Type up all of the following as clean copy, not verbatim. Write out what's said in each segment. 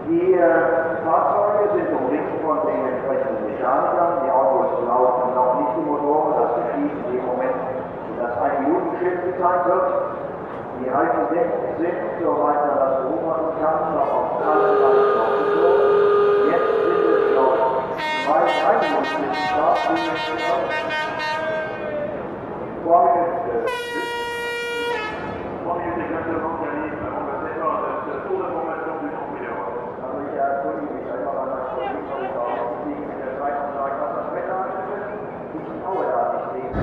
Die Fahrzeuge sind umringt von den entsprechenden Mechanikern. Die Autos laufen noch nicht die Motoren, das geschieht in dem Moment, wo das 1-Minuten-Schild gezeigt wird. Die Reifen sind, soweit man das beobachten kann, noch auf alle Seiten aufgeflogen. Jetzt sind es noch 2 Minuten Start. Also ich erkundige mich einfach an das Kollegen, ob ich auch liegen in der Zeit und sage, was das Wetter angeht. Ich traue da nicht sehen.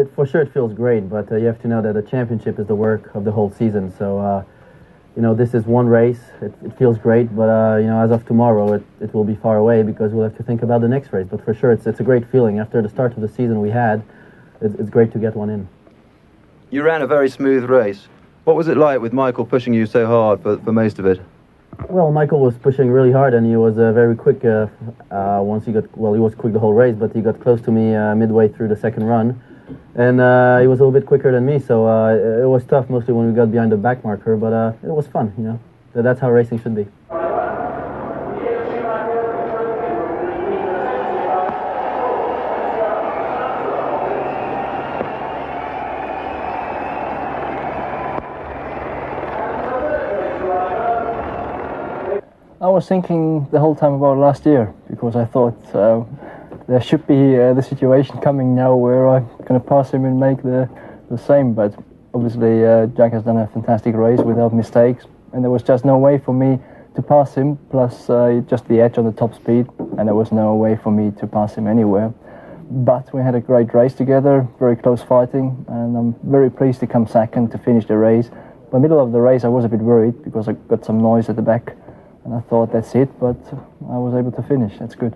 For sure it feels great, but you have to know that the championship is the work of the whole season. So, this is one race. It feels great, but as of tomorrow, it will be far away because we'll have to think about the next race. But for sure, it's a great feeling. After the start of the season we had, it's great to get one in. You ran a very smooth race. What was it like with Michael pushing you so hard for most of it? Well, Michael was pushing really hard, and he was very quick. Once he was quick the whole race, but he got close to me midway through the second run, and he was a little bit quicker than me. So it was tough, mostly when we got behind the back marker. But it was fun, That's how racing should be. I was thinking the whole time about last year because I thought there should be the situation coming now where I'm going to pass him and make the same. But obviously Jack has done a fantastic race without mistakes, and there was just no way for me to pass him, plus just the edge on the top speed, and there was no way for me to pass him anywhere. But we had a great race together, very close fighting, and I'm very pleased to come second to finish the race. By the middle of the race I was a bit worried because I got some noise at the back. And I thought that's it, but I was able to finish. That's good.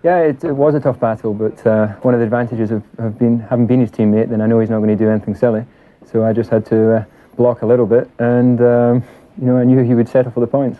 Yeah, it was a tough battle, but one of the advantages of having been his teammate, then I know he's not going to do anything silly. So I just had to block a little bit, and I knew he would settle for the points.